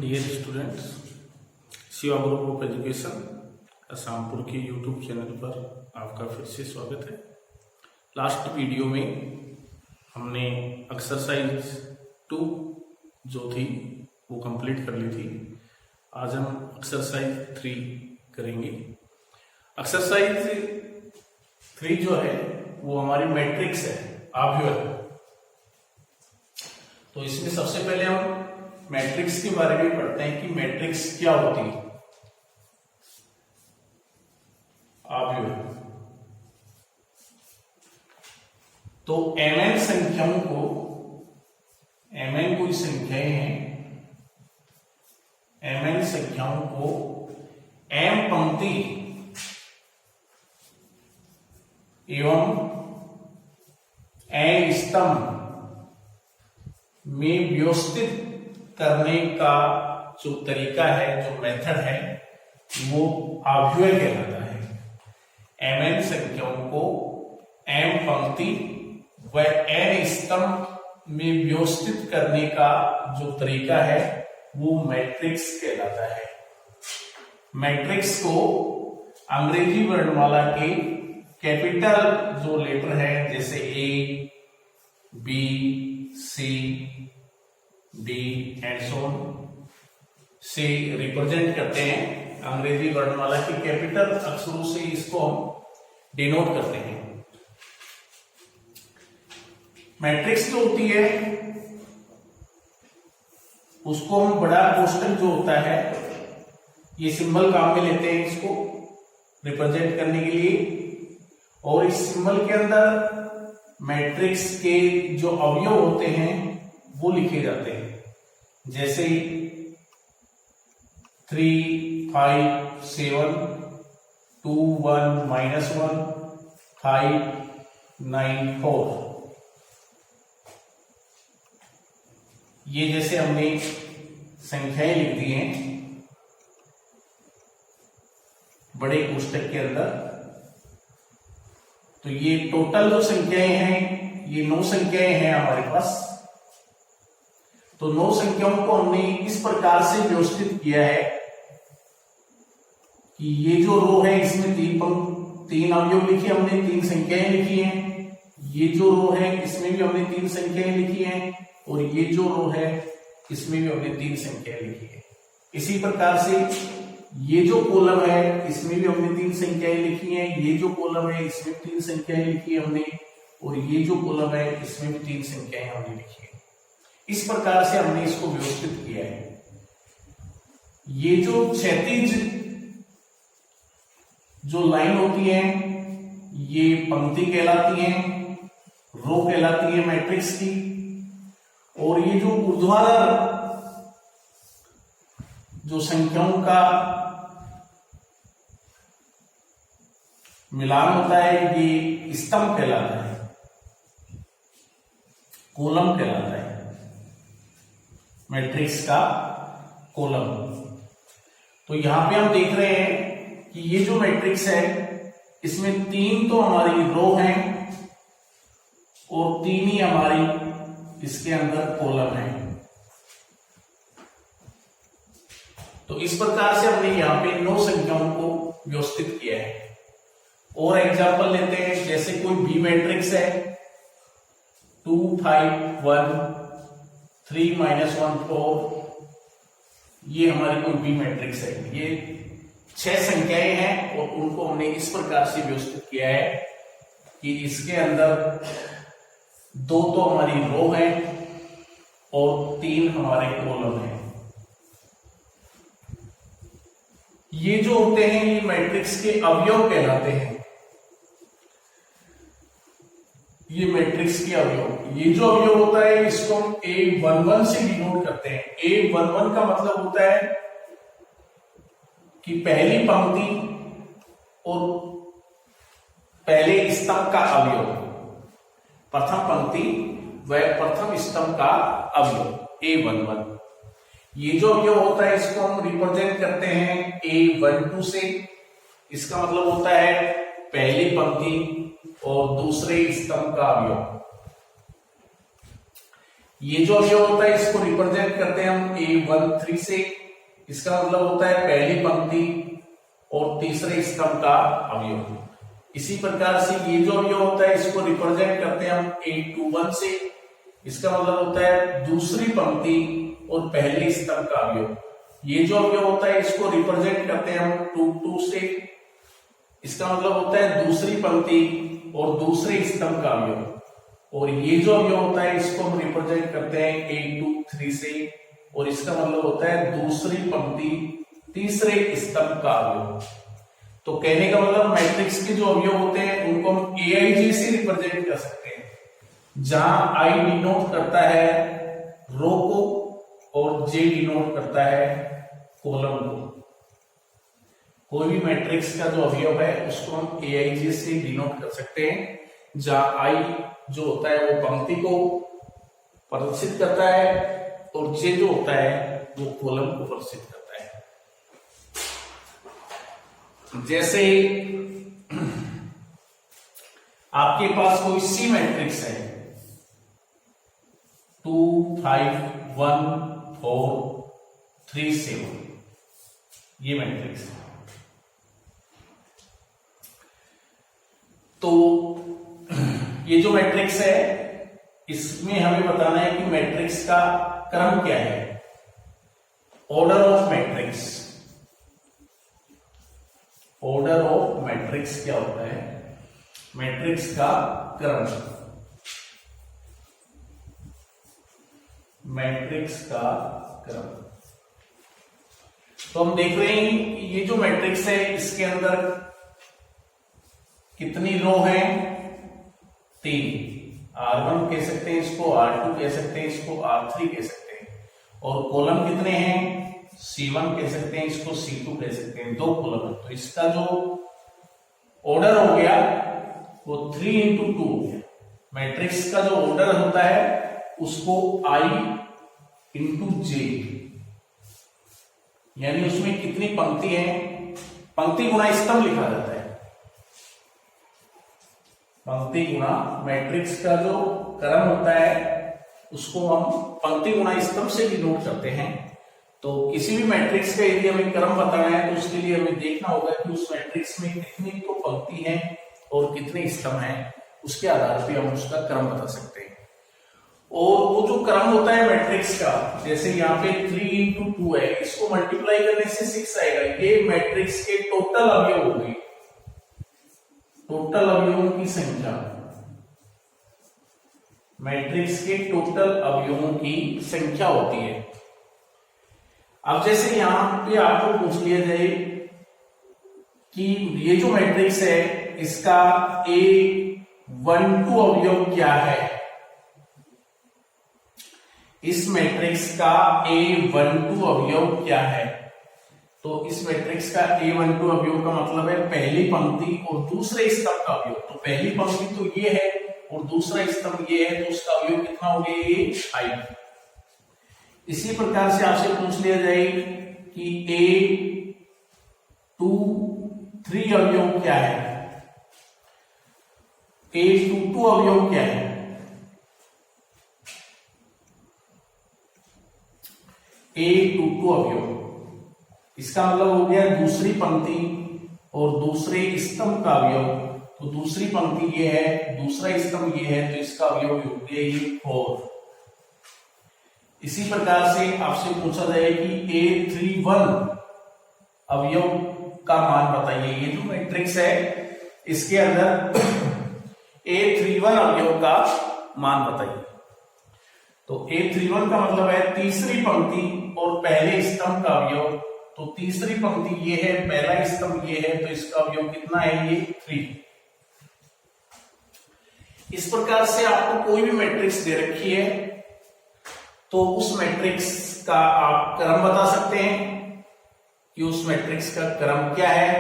Dear students, Shiva group of education Asampur के YouTube channel पर आपका फिर से स्वागत है। लास्ट वीडियो में हमने एक्सरसाइज 2 जो थी वो कंप्लीट कर ली थी। आज हम एक्सरसाइज 3 करेंगे। एक्सरसाइज 3 जो है वो हमारी मैट्रिक्स है, आव्यूह। तो इसमें सबसे पहले हम मैट्रिक्स के बारे में पढ़ते हैं कि मैट्रिक्स क्या होती है। आव्यूह तो mn संख्याओं को, mn कोई संख्याएं हैं, mn संख्याओं को m पंक्ति एवं n स्तंभ में व्यवस्थित करने का जो तरीका है, जो मेथड है, वो आव्यूह कहलाता है। mn संख्याओं को m पंक्ति व n स्तंभ में व्यवस्थित करने का जो तरीका है वो मैट्रिक्स कहलाता है। मैट्रिक्स को अंग्रेजी वर्णमाला के कैपिटल जो लेटर है जैसे A, B, C, D and so से रिप्रेजेंट करते हैं। अंग्रेजी वर्णमाला के कैपिटल अक्षरों से इसको हम डिनोट करते हैं। मैट्रिक्स जो होती है उसको हम बड़ा कोष्टक जो होता है, ये सिंबल काम में लेते हैं इसको रिप्रेजेंट करने के लिए, और इस सिंबल के अंदर मैट्रिक्स के जो अवयव होते हैं वो लिखे जाते हैं, जैसे 3, 5, 7, 2, 1, -1, 5, 9, 4। ये जैसे हमने संख्याएं लिख दी हैं बड़े कोष्टक के अंदर। तो ये टोटल जो संख्याएं हैं, ये 9 संख्याएं हैं हमारे पास। तो 9 संख्याओं को हमने इस प्रकार से व्यवस्थित किया है कि ये जो रो है इसमें 3 अवयव लिखे हमने, 3 संख्याएं लिखी हैं। ये जो रो है इसमें भी हमने 3 संख्याएं लिखी हैं, और ये जो रो है इसमें भी हमने 3 संख्याएं लिखी है। इसी प्रकार से ये जो कॉलम है इसमें भी हमने 3 संख्याएं लिखी हैं, ये जो कॉलम है इसमें 3 संख्याएं लिखी है हमने, और ये जो कॉलम है इसमें भी 3 संख्याएं हमने लिखी है। इस प्रकार से हमने इसको व्यवस्थित किया है। ये जो क्षैतिज जो लाइन होती है ये पंक्ति कहलाती है, रो कहलाती है मैट्रिक्स की, और ये जो ऊर्ध्वाधर जो संख्याओं का मिलान होता है ये स्तंभ कहलाता है, कॉलम कहलाता है, मैट्रिक्स का कॉलम। तो यहां पे हम देख रहे हैं कि ये जो मैट्रिक्स है इसमें 3 तो हमारी रो हैं और 3 ही हमारी इसके अंदर कॉलम है। तो इस प्रकार से हमने यहां पे 9 संख्याओं को व्यवस्थित किया है। और एग्जांपल लेते हैं, जैसे कोई बी मैट्रिक्स है 2, 5, 1, 3, -1, 4, ये हमारी कोई बी मैट्रिक्स है। ये 6 संख्याएं हैं और उनको हमने इस प्रकार से व्यवस्थित किया है कि इसके अंदर 2 तो हमारी रो है और 3 हमारे कॉलम है। ये जो होते हैं ये मैट्रिक्स के अवयव कहलाते हैं। ये मैट्रिक्स के अवयव, ये जो अवयव होता है इसको हम A11 से डिनोट करते हैं। A11 का मतलब होता है कि पहली पंक्ति और पहले स्तंभ का अवयव, प्रथम पंक्ति व प्रथम स्तंभ का अवयव A11। ये जो अवयव होता है इसको हम रिप्रेजेंट करते हैं A12 से। इसका मतलब होता है पहली पंक्ति और दूसरे स्तंभ का अवयव। ये जो अवयव होता है इसको रिप्रेजेंट करते हैं हम A13 से। इसका मतलब होता है पहली पंक्ति और तीसरे स्तंभ का अवयव। इसी प्रकार से ये जो अवयव होता है इसको रिप्रेजेंट करते हैं हम A21 से। इसका मतलब होता है दूसरी पंक्ति और पहले स्तंभ का अवयव। ये जो अवयव होता है इसको रिप्रेजेंट करते हैं हम 22 से। इसका मतलब होता है दूसरी पंक्ति और दूसरे स्तंभ का अवयव। और ये जो अवयव होता है इसको हम रिप्रेजेंट करते हैं A23 से, और इसका मतलब होता है दूसरी पंक्ति तीसरे स्तंभ का अवयव। तो कहने का मतलब मैट्रिक्स के जो अवयव होते हैं उनको हम AIJ से रिप्रेजेंट कर सकते हैं, जहां I डिनोट करता है रो को और J डिनोट करता है कॉलम को। कोई भी मैट्रिक्स का जो अवयव है उसको हम AIJ से डिनोट कर सकते हैं, जहां I जो होता है वो पंक्ति को प्रदर्शित करता है और J जो होता है वो कॉलम को प्रदर्शित करता है। जैसे आपके पास कोई सी मैट्रिक्स है 2 5 1 4 3 7, ये मैट्रिक्स है। तो ये जो मैट्रिक्स है इसमें हमें बताना है कि मैट्रिक्स का क्रम क्या है, order of matrix. Order of matrix क्या होता है, मैट्रिक्स का क्रम, मैट्रिक्स का क्रम। तो हम देख रहे हैं कि ये जो मैट्रिक्स है इसके अंदर कितनी रो है, 3। R1 कह सकते हैं इसको, R2 कह सकते हैं इसको, R3 कह सकते हैं। और कॉलम कितने हैं, C1 कह सकते हैं इसको, C2 कह सकते हैं, 2 कॉलम है। तो इसका जो ऑर्डर हो गया वो 3 into 2 हो गया। मैट्रिक्स का जो ऑर्डर होता है उसको I into J, यानी उसमें कितनी पंक्ति है, पंक्ति गुणा स्तंभ लिखा जाता है। पंक्ति गुणा, मैट्रिक्स का जो क्रम होता है उसको हम पंक्ति गुणा स्तंभ से डिनोट करते हैं। तो किसी भी मैट्रिक्स का यदि हमें क्रम बताना है तो उसके लिए हमें देखना होगा कि उस मैट्रिक्स में कितनी तो पंक्ति है और कितने स्तंभ हैं, उसके आधार पर हम उसका क्रम बता सकते हैं। और वो जो क्रम होता है मैट्रिक्स का, जैसे यहाँ पे 3 into 2 है, इसको मल्टीप्लाई करने से 6 आएगा। ये मैट्रिक्स के टोटल अवयव हो गए, टोटल अवयवों की संख्या, मैट्रिक्स के टोटल अवयवों की संख्या होती है। अब जैसे यहां पे आपको पूछ लिया जाए कि ये जो मैट्रिक्स है इसका A12 अवयव क्या है, इस मैट्रिक्स का A12 अवयव क्या है। तो इस मैट्रिक्स का A12 अवयव का मतलब है पहली पंक्ति और दूसरे स्तंभ का अवयव। तो पहली पंक्ति तो ये है और दूसरा स्तंभ ये है, तो उसका अवयव कितना हो गया, ये I। इसी प्रकार से आपसे पूछ लिया जाए कि A23 अवयव क्या है, A22 अवयव क्या है। A22 अवयव, इसका मतलब हो गया दूसरी पंक्ति और दूसरे स्तंभ का अवयव। तो दूसरी पंक्ति ये है, दूसरा स्तंभ ये है, तो इसका अवयव हो गया ये 4। इसी प्रकार से आपसे पूछा जाए कि A31 अवयव का मान बताइए। ये जो मैट्रिक्स है इसके अंदर A31 अवयव का मान बताइए। तो A31 का मतलब है तीसरी पंक्ति और पहले स्तंभ का अवयव। तो तीसरी पंक्ति ये है, पहला स्तंभ ये है, तो इसका अवयव कितना है, ये 3। इस प्रकार से आपको कोई भी मैट्रिक्स दे रखी है तो उस मैट्रिक्स का आप क्रम बता सकते हैं कि उस मैट्रिक्स का क्रम क्या है,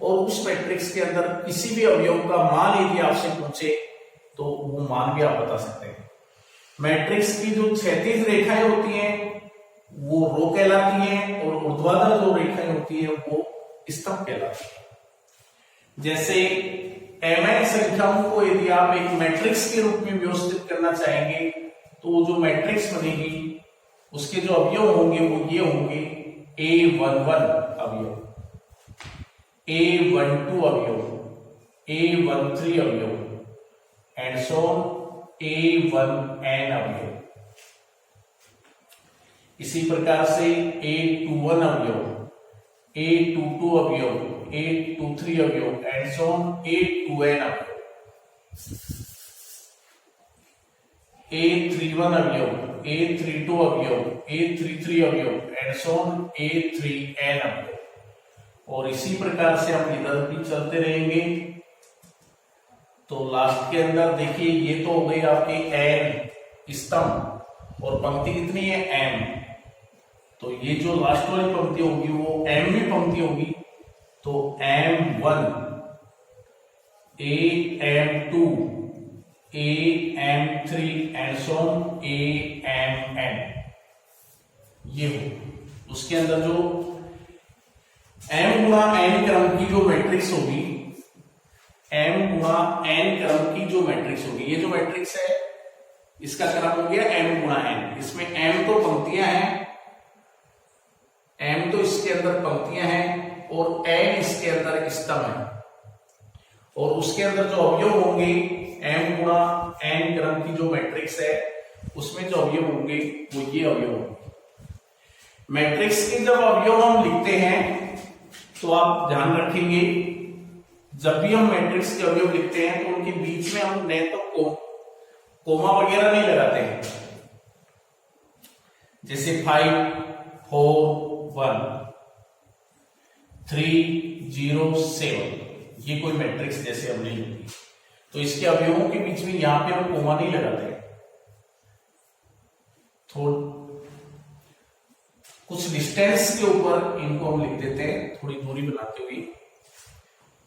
और उस मैट्रिक्स के अंदर किसी भी अवयव का मान यदि आपसे पूछे तो वो मान भी आप बता सकते हैं। मैट्रिक्स की जो क्षैतिज रेखाएं होती हैं वो रो कहलाती हैं और ऊर्ध्वाधर जो रेखाएं होती है वो स्तंभ कहलाती है। जैसे mn संख्याओं को यदि आप एक मैट्रिक्स के रूप में व्यवस्थित करना चाहेंगे तो जो मैट्रिक्स बनेगी उसके जो अवयव होंगे वो ये होंगे A11 अवयव, A12 अवयव, A13 अवयव एंड सो A1n अवयव। इसी प्रकार से A21 अवयव, A22 अवयव, A23 अवयव एंड सो A2n अवयव, A31 अवयव, A32 अवयव, A33 अवयव एंड सो A3n अवयव। और इसी प्रकार से हम इधर भी चलते रहेंगे। तो लास्ट के अंदर देखिए ये तो हो गई आपकी n स्तंभ और पंक्ति कितनी है m। तो ये जो लास्ट वाली पंक्ति होगी वो m में पंक्ति होगी। तो m1, am2, am3 and so amn ये हो। उसके अंदर जो m गुणा n क्रम की जो मैट्रिक्स होगी, m गुणा n क्रम की जो मैट्रिक्स होगी, ये जो मैट्रिक्स है इसका क्रम हो गया m गुणा n। इसमें m तो पंक्तियां हैं, m तो इसके अंदर पंक्तियां हैं और n इसके अंदर स्तंभ है। और उसके अंदर जो अवयव होंगे m गुणा n क्रम की जो मैट्रिक्स है उसमें जो अवयव होंगे वो ये अवयव होंगे। मैट्रिक्स के जब अवयव हम लिखते हैं तो आप ध्यान रखेंगे जब भी हम मैट्रिक्स के अवयव लिखते हैं तो उनके बीच में हम न तो कोमा वगैरह नहीं लगाते हैं, जैसे 5 4 1 3 0 7 ये कोई मैट्रिक्स जैसे हमने लिखी तो इसके अवयवों के बीच में यहां पे हम कोमा नहीं लगाते हैं। कुछ डिस्टेंस के ऊपर इनको हम लिख देते हैं थोड़ी दूरी बनाते हुए।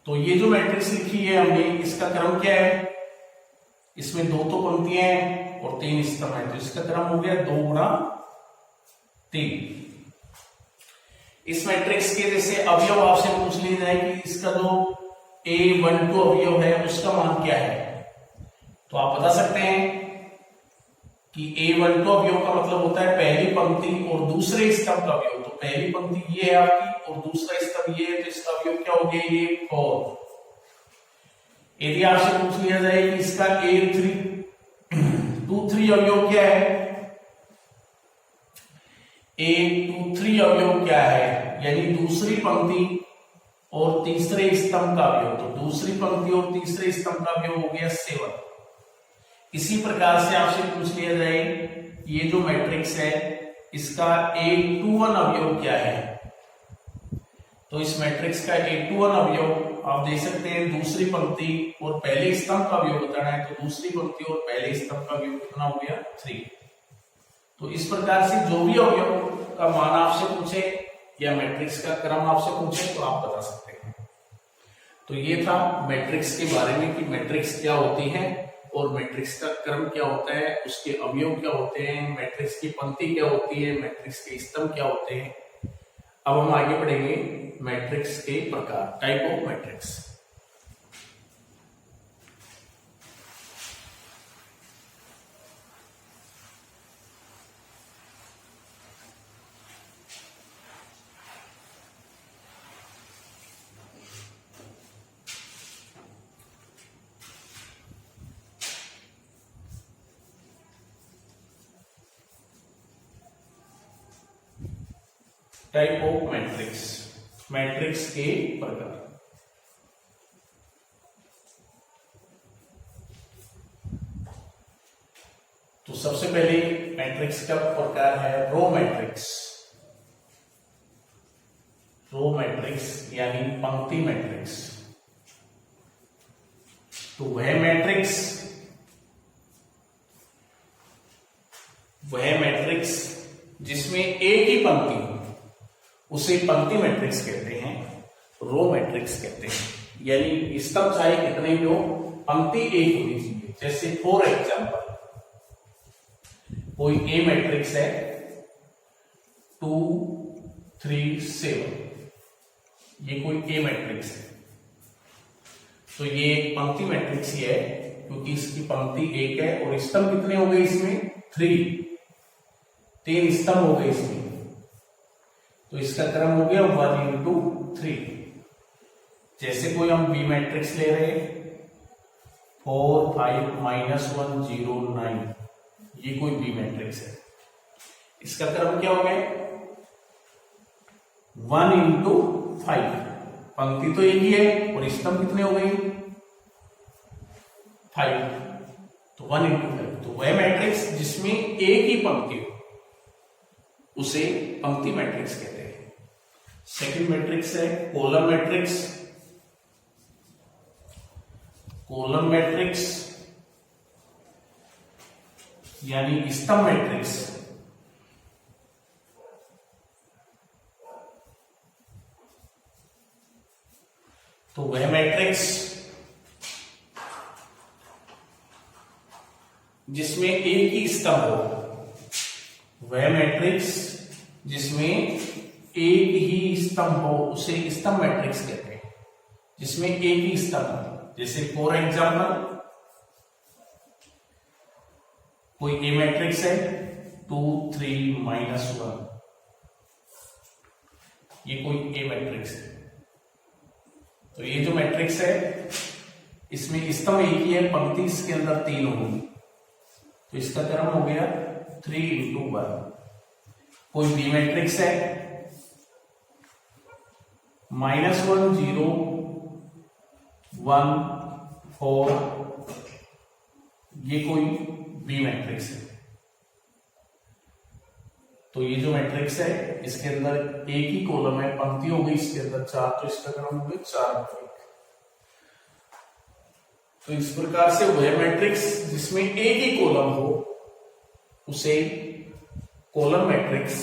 तो ये जो मैट्रिक्स लिखी है हमने इसका क्रम क्या है, इसमें 2 तो पंक्तियां हैं और 3 स्तंभ है तो इसका क्रम हो गया 2 गुणा 3। इस मैट्रिक्स के जैसे अवयव आपसे पूछ लिया जाए कि इसका जो A12 अवयव है उसका मान क्या है, तो आप बता सकते हैं कि A12 अवयव का मतलब होता है पहली पंक्ति और दूसरे स्तंभ का अवयव। तो पहली पंक्ति ये है आपकी और दूसरा स्तंभ ये है तो इसका अवयव क्या हो गया ये 4। यदि आपसे पूछ लिया जाए कि इसका A23 अवयव क्या है, A23 अवयव क्या है यानी दूसरी पंक्ति और तीसरे स्तंभ का अवयव। तो दूसरी पंक्ति और तीसरे स्तंभ का अवयव हो गया 7। इसी प्रकार से आपसे पूछ लिया जाए ये जो मैट्रिक्स है इसका A21 अवयव क्या है, तो इस मैट्रिक्स का A21 अवयव आप देख सकते हैं दूसरी पंक्ति और पहले स्तंभ का अवयव बताना है तो दूसरी पंक्ति और पहले स्तंभ का अवयव कितना हो गया 3। तो इस प्रकार से जो भी अवयव का मान आपसे पूछे या मैट्रिक्स का क्रम आपसे पूछे तो आप बता सकते हैं। तो ये था मैट्रिक्स के बारे में कि मैट्रिक्स क्या होती है और मैट्रिक्स का क्रम क्या होता है, उसके अवयव क्या होते हैं, मैट्रिक्स की पंक्ति क्या होती है, मैट्रिक्स के स्तंभ क्या होते हैं। अब हम आगे बढ़ेंगे मैट्रिक्स के प्रकार, type of matrix. Type of matrix, matrix के प्रकार। तो सबसे पहले मैट्रिक्स का प्रकार है रो मैट्रिक्स। रो मैट्रिक्स यानी पंक्ति मैट्रिक्स। तो वह मैट्रिक्स जिसमें एक ही पंक्ति उसे पंक्ति मैट्रिक्स कहते हैं, रो मैट्रिक्स कहते हैं। यानी स्तंभ चाहे कितने भी हो पंक्ति एक होनी चाहिए। जैसे फॉर एग्जाम्पल कोई ए मैट्रिक्स है 2 3 7, ये कोई ए मैट्रिक्स है तो ये एक पंक्ति मैट्रिक्स ही है क्योंकि इसकी पंक्ति एक है और स्तंभ कितने हो गए इसमें 3, 3 स्तंभ हो गए इसमें, तो इसका क्रम हो गया 1 इंटू 3। जैसे कोई हम बी मैट्रिक्स ले रहे हैं 4 5 -1 0 9, ये कोई बी मैट्रिक्स है, इसका क्रम क्या हो गया 1 इंटू 5। पंक्ति तो एक ही है और स्तंभ कितने हो गए 5, तो 1 इंटू 5। तो वह मैट्रिक्स जिसमें एक ही पंक्ति हो उसे पंक्ति मैट्रिक्स कहते हैं। सेकंड मैट्रिक्स है कॉलम मैट्रिक्स। कॉलम मैट्रिक्स यानी स्तंभ मैट्रिक्स तो वह मैट्रिक्स जिसमें एक ही स्तंभ हो, वह मैट्रिक्स जिसमें एक ही स्तंभ हो उसे स्तंभ मैट्रिक्स कहते हैं, जिसमें एक ही स्तंभ हो। जैसे फॉर एग्जाम्पल कोई ए मैट्रिक्स है 2 3 -1, ये कोई ए मैट्रिक्स है। तो ये जो मैट्रिक्स है इसमें स्तंभ एक ही है, पंक्ति इसके अंदर 3 होगी, तो इसका क्रम हो गया 3 इंटू 1। कोई बी मैट्रिक्स है -1 0 1 4, ये कोई बी मैट्रिक्स है। तो ये जो मैट्रिक्स है इसके अंदर एक ही कॉलम है, पंक्ति हो गई इसके अंदर 4, तो इसका क्रम हो गया 4 इंटू 1। तो इस प्रकार से वह मैट्रिक्स जिसमें एक ही कॉलम हो उसे कॉलम मैट्रिक्स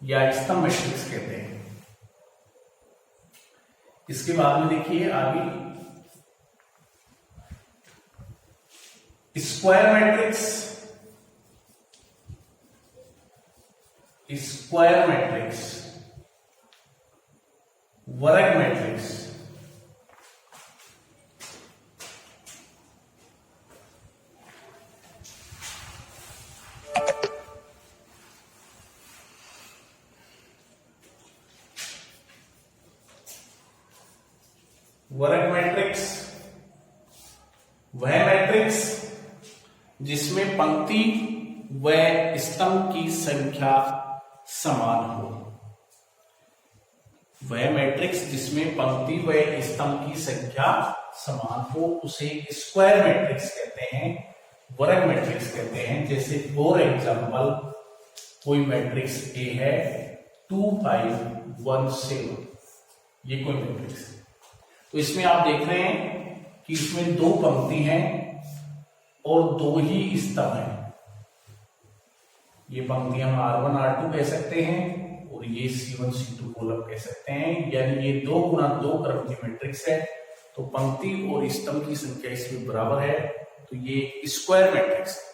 या स्तंभ मैट्रिक्स कहते हैं। इसके बाद में देखिए आगे स्क्वायर मैट्रिक्स। स्क्वायर मैट्रिक्स, वर्ग मैट्रिक्स, वर्ग मैट्रिक्स वह मैट्रिक्स जिसमें पंक्ति व स्तंभ की संख्या समान हो। वह मैट्रिक्स जिसमें पंक्ति व स्तंभ की संख्या समान हो उसे स्क्वायर मैट्रिक्स कहते हैं, वर्ग मैट्रिक्स कहते हैं। जैसे फॉर एग्जाम्पल कोई मैट्रिक्स ए है 2 5 1 7, ये कोई मैट्रिक्स है। तो इसमें आप देख रहे हैं कि इसमें 2 पंक्ति हैं और 2 ही स्तंभ हैं। ये पंक्ति हम R1 R2 कह सकते हैं और ये C1 C2 कॉलम कह सकते हैं, यानी ये 2 गुणा 2 क्रम की मैट्रिक्स है। तो पंक्ति और स्तंभ की संख्या इसमें बराबर है, तो ये स्क्वायर मैट्रिक्स है।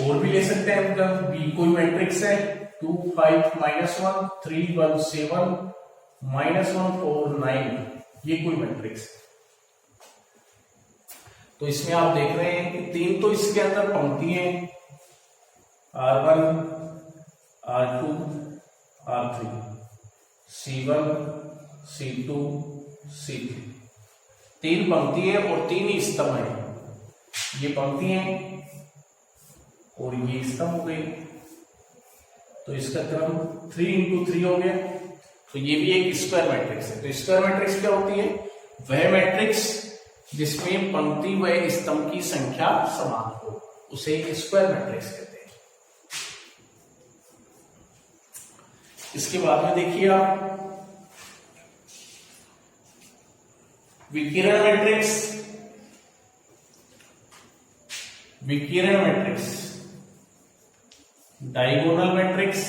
और भी ले सकते हैं मतलब B कोई मैट्रिक्स है 2 5 -1 3 1 7 -1 4 9, ये कोई मैट्रिक्स है। तो इसमें आप देख रहे हैं कि 3 तो इसके अंदर पंक्ति हैं R1 R2 R3 C1 C2 C3, 3 पंक्ति है और 3 ही स्तंभ है। ये पंक्ति है और ये स्तंभ हो गई, तो इसका क्रम 3 इंटू 3 हो गया। तो ये भी एक स्क्वायर मैट्रिक्स है। तो स्क्वायर मैट्रिक्स क्या होती है? वह मैट्रिक्स जिसमें पंक्ति व स्तंभ की संख्या समान हो उसे स्क्वायर मैट्रिक्स कहते हैं। इसके बाद में देखिए आप विकिरण मैट्रिक्स। विकिरण मैट्रिक्स, डायगोनल मैट्रिक्स,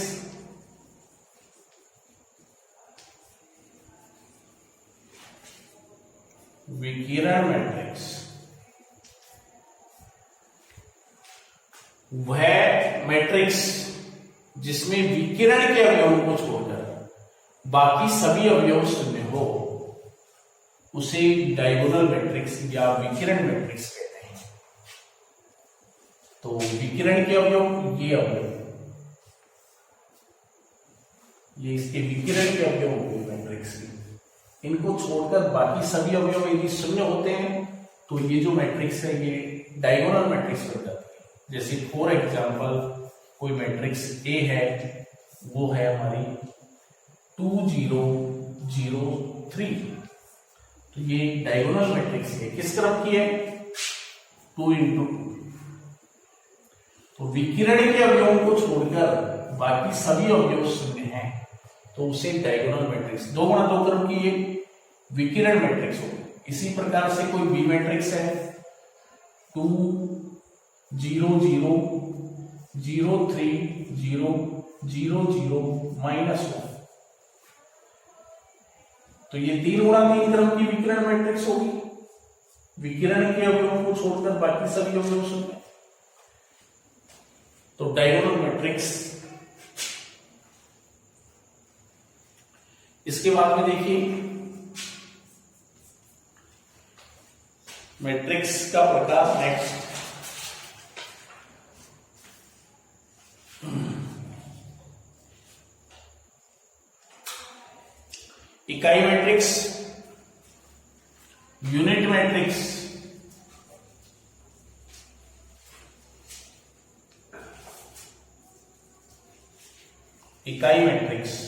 विकिरण मैट्रिक्स वह मैट्रिक्स जिसमें विकिरण के अवयवों को छोड़कर बाकी सभी अवयव शून्य हो उसे डायगोनल मैट्रिक्स या विकिरण मैट्रिक्स कहते हैं। तो विकिरण के अवयव ये अवयव, ये इसके विकिरण के अवयव हो गए मैट्रिक्स के। इनको छोड़कर बाकी सभी अवयव यदि शून्य होते हैं तो ये जो मैट्रिक्स है ये डायगोनल मैट्रिक्स बन जाती है। जैसे फॉर एग्जांपल कोई मैट्रिक्स ए है, वो है हमारी 2 0 0 3, तो ये डायगोनल मैट्रिक्स है। किस क्रम की है? 2 into 2। तो विकिरण के अवयवों को छोड़कर बाकी सभी अवयव शून्य हैं तो उसे डायगोनल मैट्रिक्स, 2 गुणा 2 क्रम की ये विकिरण मैट्रिक्स होगी। इसी प्रकार से कोई बी मैट्रिक्स है 2 0 0 0 3 0 0 0 -1, तो ये 3 गुणा 3 क्रम की विकिरण मैट्रिक्स होगी। विकिरण के अवयवों को छोड़कर बाकी सभी अवयव शून्य, तो डायगोनल मैट्रिक्स। इसके बाद में देखिए मैट्रिक्स का प्रकार नेक्स्ट। इकाई मैट्रिक्स, यूनिट मैट्रिक्स, इकाई मैट्रिक्स,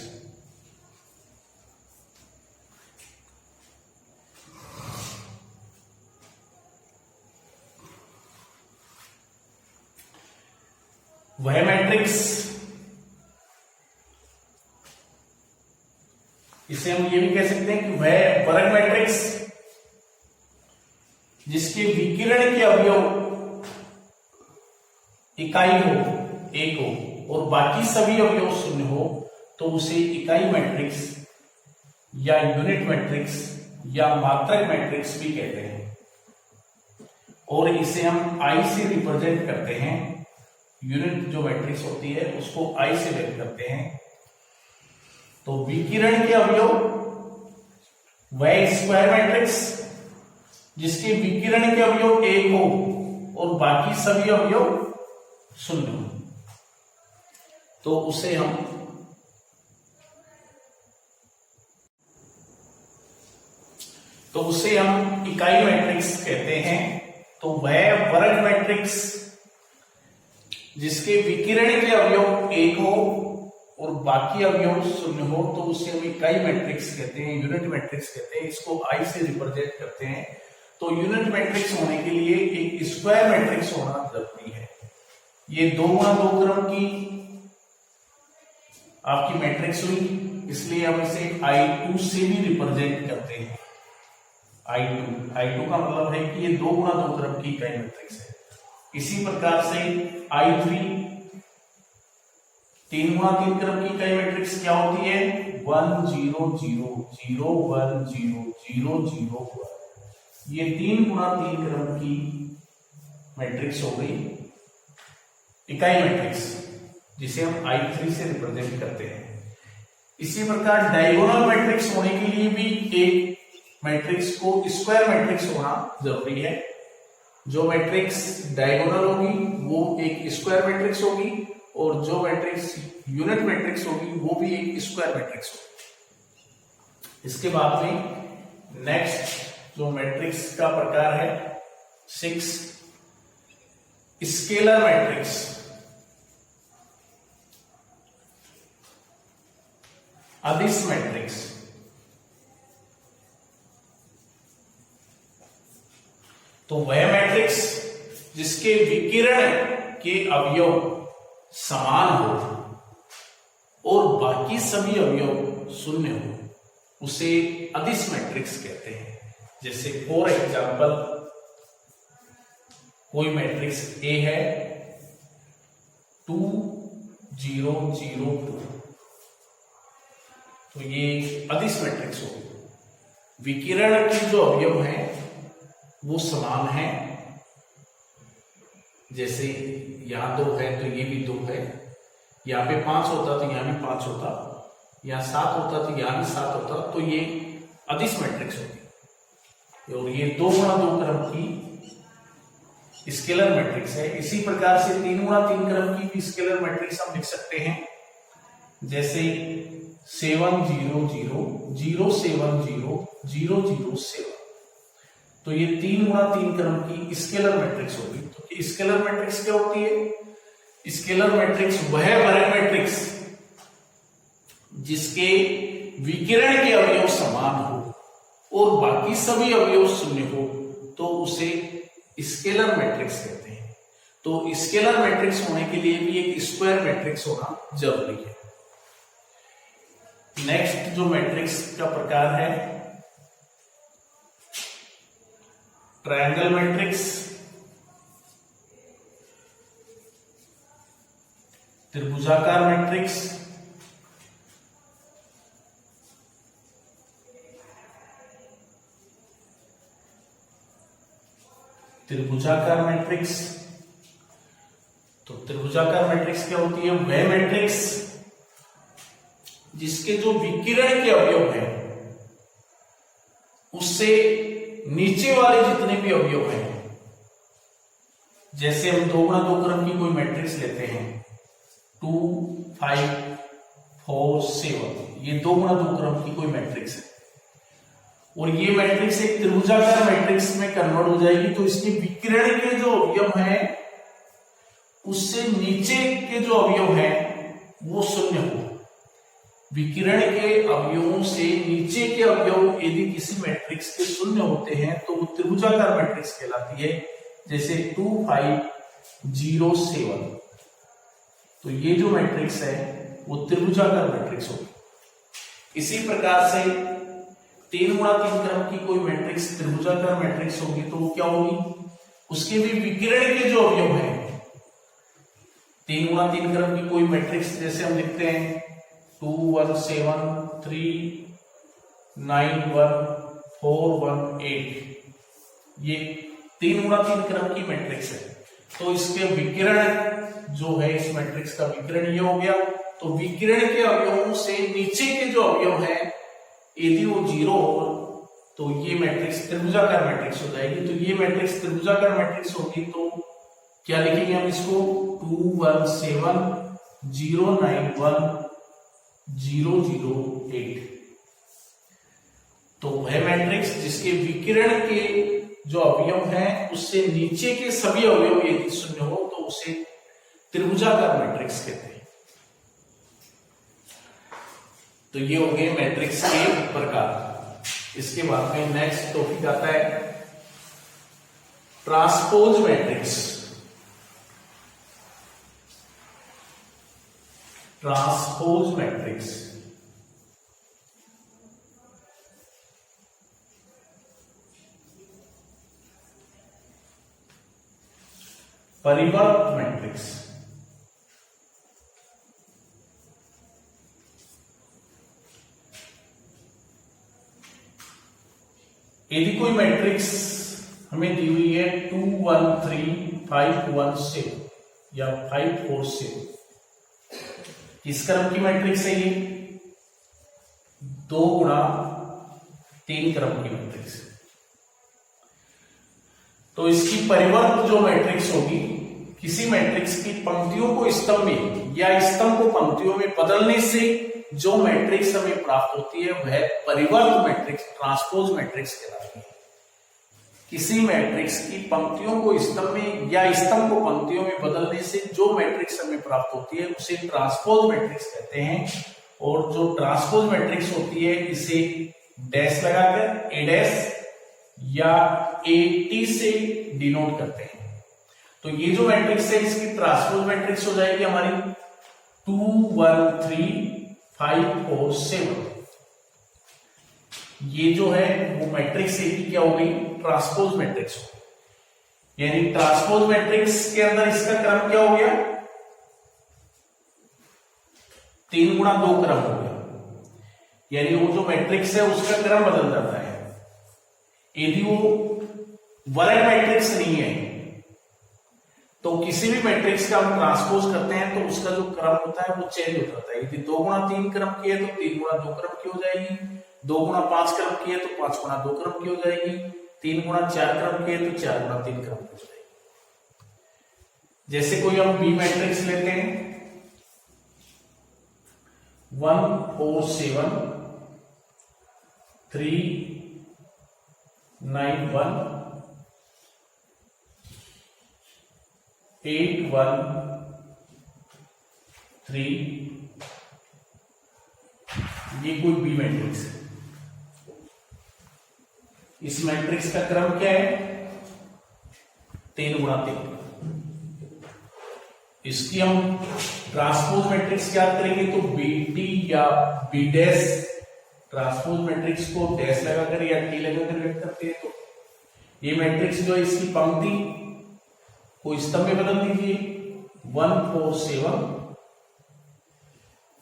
वह मैट्रिक्स, इसे हम ये भी कह सकते हैं कि वह वर्ग मैट्रिक्स जिसके विकिरण के अवयव इकाई हो, एक हो और बाकी सभी अवयव शून्य हो, तो उसे इकाई मैट्रिक्स या यूनिट मैट्रिक्स या मात्रक मैट्रिक्स भी कहते हैं। और इसे हम आई से रिप्रेजेंट करते हैं। यूनिट जो मैट्रिक्स होती है उसको आई से व्यक्त करते हैं। तो विकिरण के अवयव वह स्क्वायर मैट्रिक्स जिसके विकिरण के अवयव एक हो और बाकी सभी अवयव शून्य हो, तो उसे हम इकाई मैट्रिक्स कहते हैं। तो वह वर्ग मैट्रिक्स जिसके विकिरण के अवयव एक हो और बाकी अवयव शून्य हो, तो उसे हम इकाई मैट्रिक्स कहते हैं, यूनिट मैट्रिक्स कहते हैं। इसको आई से रिप्रेजेंट करते हैं। तो यूनिट मैट्रिक्स होने के लिए एक स्क्वायर मैट्रिक्स होना जरूरी है। ये 2 गुणा 2 क्रम की आपकी मैट्रिक्स हुई, इसलिए हम इसे I2 से भी रिप्रेजेंट करते हैं। I2 का मतलब है कि ये 2 गुणा 2 क्रम की इकाई मैट्रिक्स है। इसी प्रकार से I3 3 गुणा 3 क्रम की इकाई मैट्रिक्स क्या होती है? 1 0 0 0 1 0 0 0 1। ये 3 गुणा 3 क्रम की मैट्रिक्स हो गई इकाई मैट्रिक्स, जिसे हम I3 से रिप्रेजेंट करते हैं। इसी प्रकार डायगोनल मैट्रिक्स होने के लिए भी एक मैट्रिक्स को स्क्वायर मैट्रिक्स होना जरूरी है। जो मैट्रिक्स डायगोनल होगी वो एक स्क्वायर मैट्रिक्स होगी और जो मैट्रिक्स यूनिट मैट्रिक्स होगी वो भी एक स्क्वायर मैट्रिक्स होगी। इसके बाद में नेक्स्ट जो मैट्रिक्स का प्रकार है 6 स्केलर मैट्रिक्स। अदिश मैट्रिक्स, तो वह मैट्रिक्स जिसके विकिरण के अवयव समान हो और बाकी सभी अवयव शून्य हो, उसे अदिश मैट्रिक्स कहते हैं। जैसे फॉर एग्जांपल कोई मैट्रिक्स ए है 2 0 0 2, तो ये अदिश मैट्रिक्स होगी। विकिरण के जो अवयव हैं वो समान है। जैसे यहां 2 है तो ये भी 2 है, यहां पे 5 होता तो यहां भी 5 होता, यहां 7 होता तो यहां भी 7 होता, तो ये अदिश मैट्रिक्स होगी। और ये 2 गुणा 2 क्रम की स्केलर मैट्रिक्स है। इसी प्रकार से 3 गुणा 3 क्रम की भी स्केलर मैट्रिक्स हम लिख सकते हैं, जैसे 7 0 0 0 7 0 0 0 7। तो ये 3 गुणा 3 क्रम की स्केलर मैट्रिक्स होगी। तो स्केलर मैट्रिक्स क्या होती है? स्केलर मैट्रिक्स वह वर्ग मैट्रिक्स जिसके विकिरण के अवयव समान हो और बाकी सभी अवयव शून्य हो, तो उसे स्केलर मैट्रिक्स कहते हैं। तो स्केलर मैट्रिक्स होने के लिए भी एक स्क्वायर मैट्रिक्स होना जरूरी है। नेक्स्ट जो मैट्रिक्स का प्रकार है, ट्रायंगल मैट्रिक्स, त्रिभुजाकार मैट्रिक्स, त्रिभुजाकार मैट्रिक्स। तो त्रिभुजाकार मैट्रिक्स क्या होती है? वह मैट्रिक्स जिसके जो विकिरण के अवयव हैं उससे नीचे वाले जितने भी अवयव हैं, जैसे हम 2 गुणा 2 क्रम की कोई मैट्रिक्स लेते हैं, 2 5 4 7, ये 2 गुणा 2 क्रम की कोई मैट्रिक्स है और ये मैट्रिक्स एक त्रिभुजाकार मैट्रिक्स में कन्वर्ट हो जाएगी। तो इसके विकिरण के जो अवयव हैं उससे नीचे के जो अवयव हैं वो शून्य हो। विकिरण के अवयवों से नीचे के अवयव यदि किसी मैट्रिक्स के शून्य होते हैं तो वो त्रिभुजाकार मैट्रिक्स कहलाती है, जैसे 2 5 0 7। तो ये जो मैट्रिक्स है वो त्रिभुजाकार मैट्रिक्स होगी। इसी प्रकार से 3 गुणा 3 क्रम की कोई मैट्रिक्स त्रिभुजाकार मैट्रिक्स होगी, तो वो क्या होगी? उसके भी विकिरण के जो अवयव हैं, 3 गुणा 3 क्रम की कोई मैट्रिक्स जैसे हम लिखते हैं 2 1 7 3 9 1 4 1 8, ये 3 गुणा 3 क्रम की मैट्रिक्स है। तो इसके विकिरण जो है, इस मैट्रिक्स का विकिरण ये हो गया। तो विकिरण के अवयवों से नीचे के जो अवयव हैं यदि वो 0 हो तो ये मैट्रिक्स त्रिभुजाकार मैट्रिक्स हो जाएगी। तो ये मैट्रिक्स त्रिभुजाकार मैट्रिक्स होगी, तो क्या लिखेंगे हम इसको? 2 1 7 0 9 1 0 0 8। तो वह मैट्रिक्स जिसके विकिरण के जो अवयव हैं उससे नीचे के सभी अवयव यदि शून्य हो तो उसे त्रिभुजाकार मैट्रिक्स कहते हैं। तो ये हो गए मैट्रिक्स के प्रकार। इसके बाद में नेक्स्ट टॉपिक आता है ट्रांसपोज मैट्रिक्स। ट्रांसपोज मैट्रिक्स परिवर्त मैट्रिक्स। यदि कोई मैट्रिक्स हमें दी हुई है 2 1 3 5 1 6 या 5 4 6, किस क्रम की मैट्रिक्स है ये? 2 गुणा 3 क्रम की मैट्रिक्स। तो इसकी परिवर्त जो मैट्रिक्स होगी, किसी मैट्रिक्स की पंक्तियों को स्तंभ में या स्तंभ को पंक्तियों में बदलने से जो मैट्रिक्स हमें प्राप्त होती है वह परिवर्त मैट्रिक्स, ट्रांसपोज मैट्रिक्स कहलाती है। किसी मैट्रिक्स की पंक्तियों को स्तंभ में या स्तंभ को पंक्तियों में बदलने से जो मैट्रिक्स हमें प्राप्त होती है उसे ट्रांसपोज मैट्रिक्स कहते हैं। और जो ट्रांसपोज मैट्रिक्स होती है इसे डैश लगाकर ए डैश या ए टी से डिनोट करते हैं। तो ये जो मैट्रिक्स है इसकी ट्रांसपोज मैट्रिक्स हो जाएगी हमारी 2 1 3 5 4 7। ये जो है वो मैट्रिक्स ए की क्या हो गई? ट्रांसपोज मैट्रिक्स हो गई। यानी ट्रांसपोज मैट्रिक्स के अंदर इसका क्रम क्या हो गया? 3 गुणा 2 क्रम हो गया। यानी वो जो मैट्रिक्स है उसका क्रम बदल जाता है। यदि वो वर्ग मैट्रिक्स नहीं है तो किसी भी मैट्रिक्स का हम ट्रांसपोज करते हैं तो उसका जो क्रम होता है वो चेंज हो जाता है। यदि 2 गुणा 3 क्रम की है तो 3 गुणा 2 क्रम की हो जाएगी, 2 गुणा 5 क्रम की है तो 5 गुणा 2 क्रम की हो जाएगी, 3 गुणा 4 क्रम की है तो 4 गुणा 3 क्रम की हो जाएगी। जैसे कोई हम बी मैट्रिक्स लेते हैं 1 4 7 3 9 1 8 1 3, ये कोई बी मैट्रिक्स है। इस मैट्रिक्स का क्रम क्या है? 3 गुणा 3। इसकी हम ट्रांसपोज मैट्रिक्स याद करेंगे तो बीटी या बी डैश, ट्रांसपोज मैट्रिक्स को डैश लगाकर या टी लगाकर व्यक्त करते हैं। तो ये मैट्रिक्स जो है इसकी पंक्ति को स्तंभ में बदल दीजिए 1 4 7,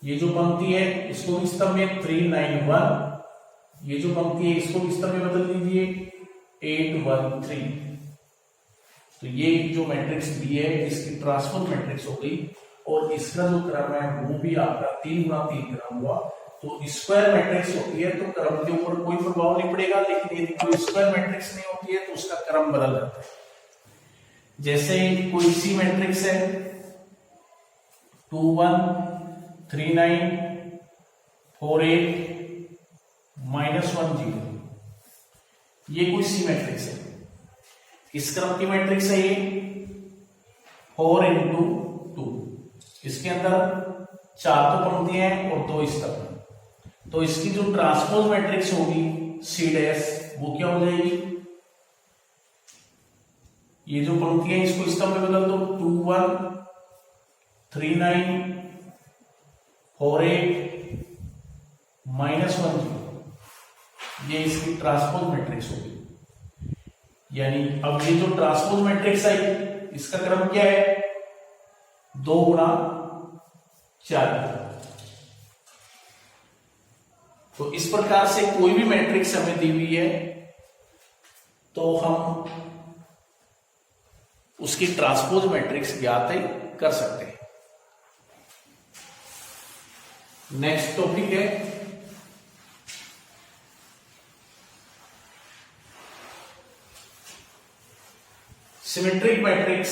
ये जो पंक्ति है इसको स्तंभ में 3 9 1, ये जो पंक्ति है इसको स्तंभ में बदल दीजिए 8 1 3। तो ये जो मैट्रिक्स दी है इसकी ट्रांसपोज मैट्रिक्स हो गई और इसका जो क्रम है वो भी आपका 3 गुणा 3 क्रम हुआ। तो स्क्वायर मैट्रिक्स होती है तो क्रम के ऊपर कोई प्रभाव नहीं पड़ेगा, लेकिन यदि कोई स्क्वायर मैट्रिक्स नहीं होती है तो उसका क्रम बदल जाता है। जैसे कोई सी मैट्रिक्स है 2 1 3 9 4 8 -1 0, ये कोई सी मैट्रिक्स है। किस क्रम की मैट्रिक्स है ये? 4 into 2। इसके अंदर 4 तो पंक्तियां हैं और 2 स्तंभ। तो इसकी जो ट्रांसपोज मैट्रिक्स होगी सी डैश, वो क्या हो जाएगी? ये जो पंक्तियां इसको स्तंभ में बदल दो 2 1 3 9 4 8 -1 0, ये इसकी ट्रांसपोज मैट्रिक्स होगी। यानी अब ये जो ट्रांसपोज मैट्रिक्स आई इसका क्रम क्या है? 2 गुणा 4। तो इस प्रकार से कोई भी मैट्रिक्स हमें दी हुई है तो हम उसकी ट्रांसपोज मैट्रिक्स ज्ञात कर सकते हैं। नेक्स्ट टॉपिक है सिमेट्रिक मैट्रिक्स।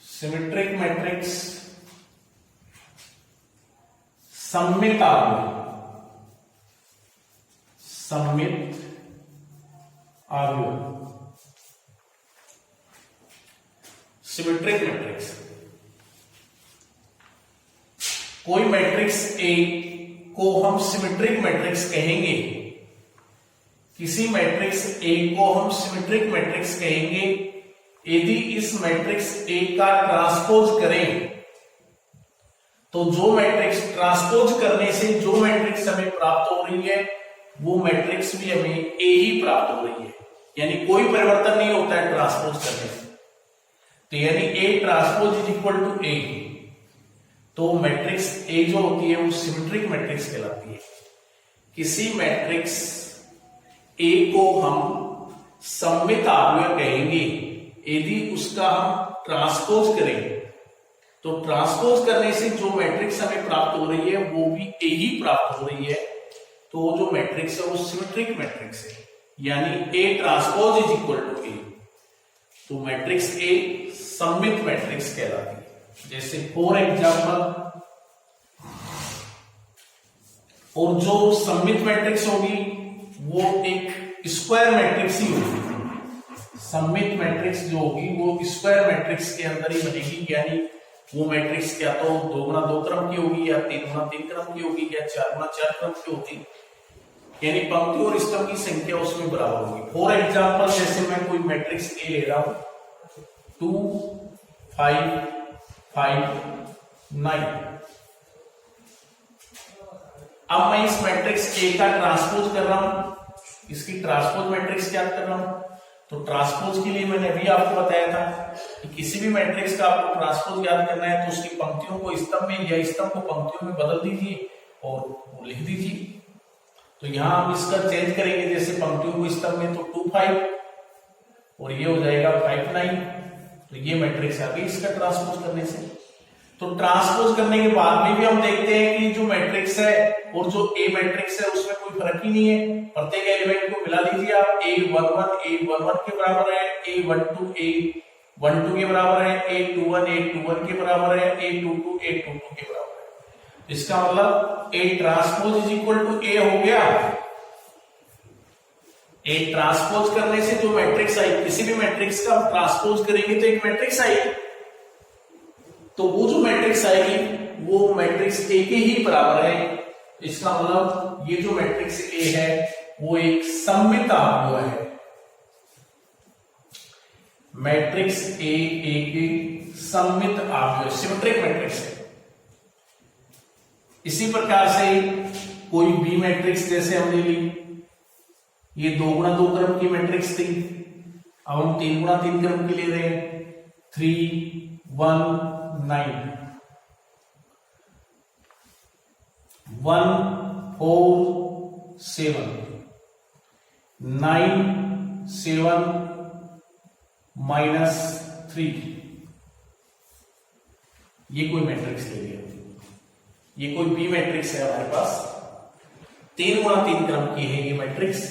सिमेट्रिक मैट्रिक्स सममित आव्यूह, सममित आव्यूह। सिमेट्रिक मैट्रिक्स, कोई मैट्रिक्स ए को हम सिमेट्रिक मैट्रिक्स कहेंगे, किसी मैट्रिक्स ए को हम सिमेट्रिक मैट्रिक्स कहेंगे यदि इस मैट्रिक्स ए का ट्रांसपोज करें। तो जो मैट्रिक्स ट्रांसपोज करने से जो मैट्रिक्स हमें प्राप्त हो रही है वो मैट्रिक्स भी हमें ए ही प्राप्त हो रही है, यानी कोई परिवर्तन नहीं होता है ट्रांसपोज करने से। तो यानी a transpose is equal to a, तो मैट्रिक्स ए जो होती है वो सिमेट्रिक मैट्रिक्स कहलाती है। किसी मैट्रिक्स ए को हम सममित आव्यूह कहेंगे यदि उसका हम ट्रांसपोज करें। तो ट्रांसपोज करने से जो मैट्रिक्स हमें प्राप्त हो रही है वो भी ए ही प्राप्त हो रही है, तो जो मैट्रिक्स है वो सिमेट्रिक मैट्रिक्स है, यानी a transpose is equal to a. तो मैट्रिक्स ए सममित मैट्रिक्स कहलाती है। जैसे फॉर एग्जाम्पल, और जो सममित मैट्रिक्स होगी वो एक स्क्वायर मैट्रिक्स ही होगी। सममित मैट्रिक्स जो होगी वो स्क्वायर मैट्रिक्स के अंदर ही बनेगी, यानी वो मैट्रिक्स या तो 2 गुणा 2 क्रम की होगी या 3 गुणा 3 क्रम की होगी या 4 गुणा 4 क्रम की होगी, यानी पंक्ति और स्तंभ की संख्या उसमें बराबर होगी। फॉर एग्जाम्पल, जैसे मैं कोई मैट्रिक्स ए ले रहा हूं 2 5 5 9। अब मैं इस मैट्रिक्स ए का ट्रांसपोज कर रहा हूं, इसकी ट्रांसपोज मैट्रिक्स क्या कर रहा हूं। तो ट्रांसपोज के लिए मैंने अभी आपको बताया था कि किसी भी मैट्रिक्स का आपको ट्रांसपोज याद करना है तो उसकी पंक्तियों को स्तंभ में या स्तंभ को पंक्तियों में बदल दीजिए और वो लिख दीजिए। तो यहां हम इसका चेंज करेंगे, जैसे पंक्तियों को स्तंभ में तो 2 5 और ये हो जाएगा 5 9। तो ये मैट्रिक्स आ गई इसका ट्रांसपोज करने से। तो ट्रांसपोज करने के बाद में भी हम देखते हैं कि जो मैट्रिक्स है और जो ए मैट्रिक्स है उसमें कोई फर्क ही नहीं है। प्रत्येक एलिमेंट को मिला दीजिए आप, A11 के बराबर है, A12 के बराबर है, A21 के बराबर है, A22 के बराबर है। इसका मतलब A transpose is equal to A हो गया। A ट्रांसपोज करने से जो मैट्रिक्स आई, किसी भी मैट्रिक्स का ट्रांसपोज करेंगे तो एक मैट्रिक्स आएगी, तो वो जो मैट्रिक्स आएगी वो मैट्रिक्स A के ही बराबर है। इसका मतलब ये जो मैट्रिक्स A है वो एक सममित अवयव है। मैट्रिक्स A एक सममित अवयव, सिमेट्रिक मैट्रिक्स है। इसी प्रकार से कोई बी मैट्रिक्स जैसे हमने ली, ये 2 गुणा 2 क्रम की मैट्रिक्स थी, अब हम 3 गुणा 3 क्रम की ले रहे हैं, 3 1 9 1 4 7 9 7 -3, ये कोई मैट्रिक्स ले लिया, ये कोई बी मैट्रिक्स है हमारे पास, 3 गुणा 3 क्रम की है ये मैट्रिक्स।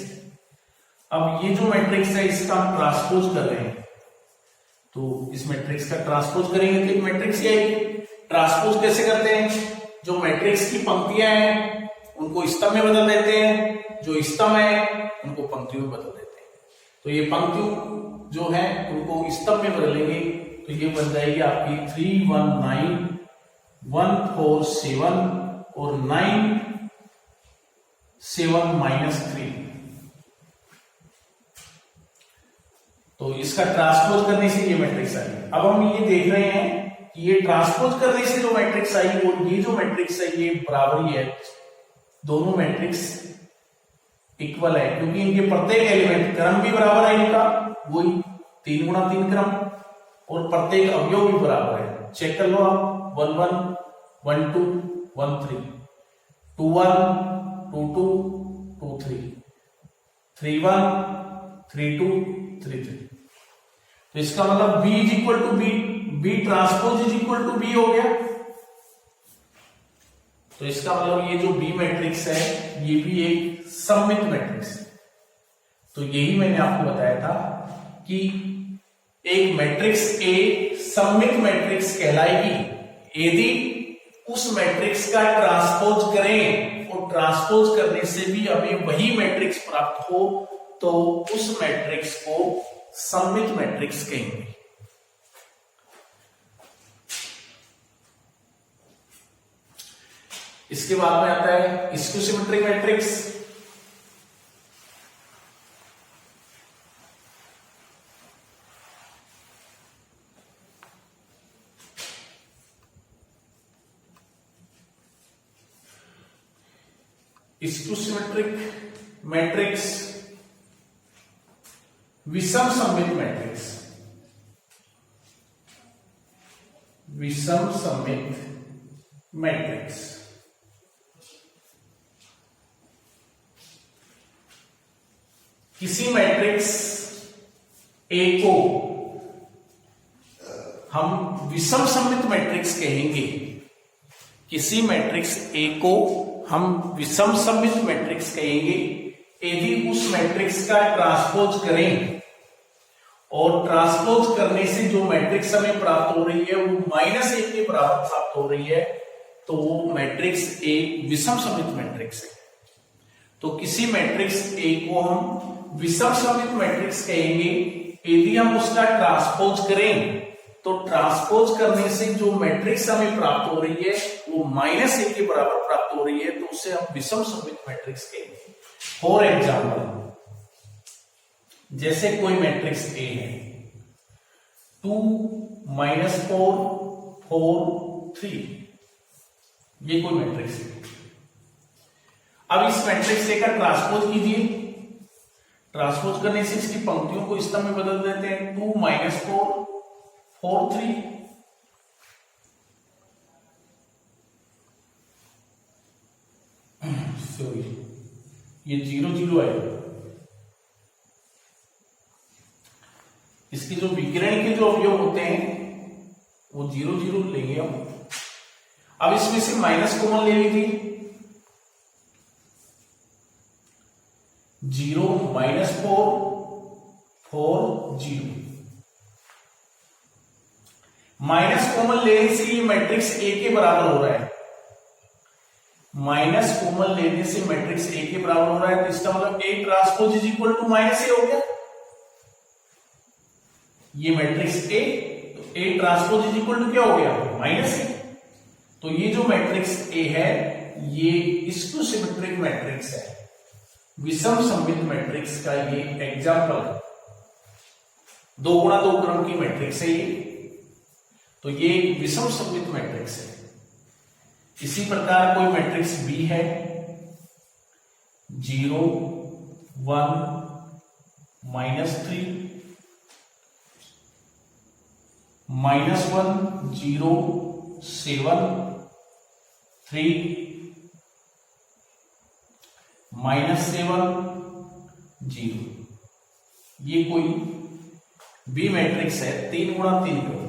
अब ये जो मैट्रिक्स है इसका हम ट्रांसपोज कर रहे हैं, तो इस मैट्रिक्स का ट्रांसपोज करेंगे तो एक मैट्रिक्स ही आएगी। ट्रांसपोज कैसे करते हैं? जो मैट्रिक्स की पंक्तियां हैं उनको स्तंभ में बदल देते हैं, जो स्तंभ है उनको पंक्तियों में बदल देते हैं। तो ये पंक्तियों जो है उनको स्तंभ में बदलेंगे तो ये बन जाएगी आपकी 3 1 9 1 4 7 और 9 7 -3। तो इसका ट्रांसपोज करने से ये मैट्रिक्स आई। अब हम ये देख रहे हैं कि ये ट्रांसपोज करने से जो मैट्रिक्स आई और ये जो मैट्रिक्स है ये बराबरी है, दोनों मैट्रिक्स इक्वल है क्योंकि इनके प्रत्येक एलिमेंट क्रम भी बराबर है इनका, वही 3 गुणा 3 क्रम, और प्रत्येक अवयव भी बराबर है। चेक कर लो आप, 1 1 1 2 1 3 2 1 2 2 2 3 3 1 3 2 3 3। तो इसका मतलब B is equal to b transpose is equal to b हो गया। तो इसका मतलब ये जो बी मैट्रिक्स है ये भी एक सममित मैट्रिक्स है। तो यही मैंने आपको बताया था कि एक मैट्रिक्स A सममित मैट्रिक्स कहलाएगी यदि उस मैट्रिक्स का ट्रांसपोज करें और ट्रांसपोज करने से भी हमें वही मैट्रिक्स प्राप्त हो तो उस मैट्रिक्स को सममित मैट्रिक्स कहेंगे। इसके बाद में आता है skew symmetric matrix. Skew symmetric matrix विषम सममित मैट्रिक्स, विषम सममित मैट्रिक्स। किसी मैट्रिक्स ए को हम विषम सममित मैट्रिक्स कहेंगे, किसी मैट्रिक्स ए को हम विषम सममित मैट्रिक्स कहेंगे यदि उस मैट्रिक्स का ट्रांसपोज करें और ट्रांसपोज करने से जो मैट्रिक्स हमें प्राप्त हो रही है वो -1 के बराबर प्राप्त हो रही है, तो वो मैट्रिक्स ए विषम सममित मैट्रिक्स है। तो किसी मैट्रिक्स ए को हम विषम सममित मैट्रिक्स कहेंगे यदि हम उसका ट्रांसपोज करें, तो ट्रांसपोज करने से जो मैट्रिक्स हमें प्राप्त हो रही है वो -1 के बराबर प्राप्त हो रही है, तो उसे हम विषम सममित मैट्रिक्स कहेंगे। फॉर एग्जाम्पल, जैसे कोई मैट्रिक्स ए है 2 -4 4 3, ये कोई मैट्रिक्स है। अब इस मैट्रिक्स ए का ट्रांसपोज कीजिए, ट्रांसपोज करने से इसकी पंक्तियों को स्तंभ में बदल देते हैं, 2 -4 4 3। सॉरी, ये 0 0 है। इसके जो विकिरण के जो अवयव होते हैं वो 0 0 लेंगे हम। अब इसमें से माइनस कॉमन ले लीजिए, 0 -4 4 0। माइनस कॉमन लेने से ये मैट्रिक्स ए के बराबर हो रहा है, माइनस कॉमन लेने से मैट्रिक्स ए के बराबर हो रहा है, तो इसका मतलब a transpose is equal to minus a हो गया। ये मैट्रिक्स ए, तो a transpose is equal to क्या हो गया, माइनस ए। तो ये जो मैट्रिक्स ए है ये स्क्यू सिमेट्रिक मैट्रिक्स है, विषम सममित मैट्रिक्स का ये एग्जाम्पल है। 2 गुणा 2 क्रम की मैट्रिक्स है ये, तो ये एक विषम सममित मैट्रिक्स है। इसी प्रकार कोई मैट्रिक्स बी है, 0 1 -3 -1 0 7 3 -7 0। ये कोई बी मैट्रिक्स है, 3 गुणा 3 क्रम।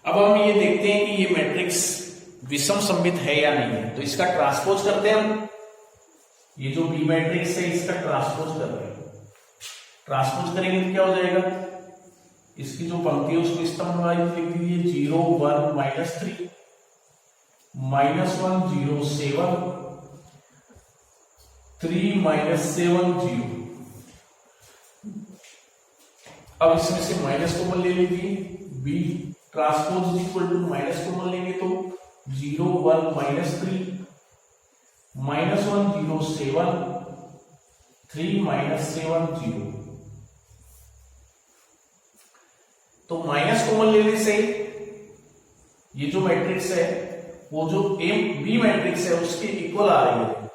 अब हम ये देखते हैं कि ये मैट्रिक्स विषम सममित है या नहीं है, तो इसका ट्रांसपोज करते हैं हम। ये जो बी मैट्रिक्स है इसका ट्रांसपोज कर रहे हैं, ट्रांसपोज करेंगे तो क्या हो जाएगा, इसकी जो पंक्ति है उसको स्तंभ वाइज लिख दीजिए, 0 1 -3 -1 0 7 3 -7 0। अब इसमें से माइनस कॉमन ले लीजिए, b transpose is equal to minus common लेंगे तो 0 1 -3 -1 0 7 3 -7 0। तो माइनस कॉमन लेने से ये जो मैट्रिक्स है वो जो ए बी मैट्रिक्स है उसके इक्वल आ रही है।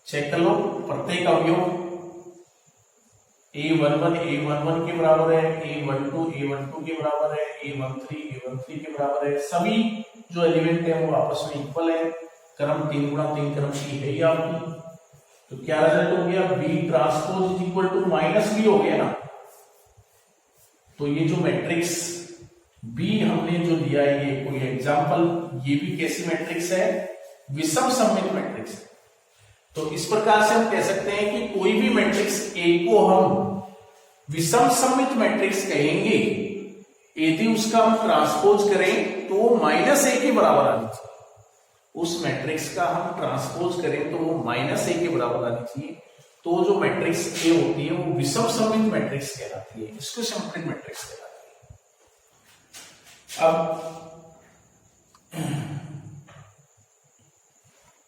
चेक कर लो, प्रत्येक अवयव A11 A11 के बराबर है, A12 A12 के बराबर है, A13 A13 के बराबर है। सभी जो एलिमेंट है वो आपस में इक्वल है, क्रम 3 गुणा 3 क्रम की है ही आपकी। तो क्या रिजल्ट हो गया, b transpose is equal to minus b हो गया ना। तो ये जो मैट्रिक्स बी हमने जो दिया है ये कोई एग्जाम्पल, ये भी कैसी मैट्रिक्स है, विषम सममित मैट्रिक्स है। तो इस प्रकार से हम कह सकते हैं कि कोई भी मैट्रिक्स ए को हम विषम सममित मैट्रिक्स कहेंगे यदि उसका हम ट्रांसपोज करें तो वो -a के बराबर आनी चाहिए। उस मैट्रिक्स का हम ट्रांसपोज करें तो वो -a के बराबर आनी चाहिए। तो जो मैट्रिक्स ए होती है वो विषम सममित मैट्रिक्स कहलाती है, इसको सिमेट्रिक मैट्रिक्स कहलाती है। अब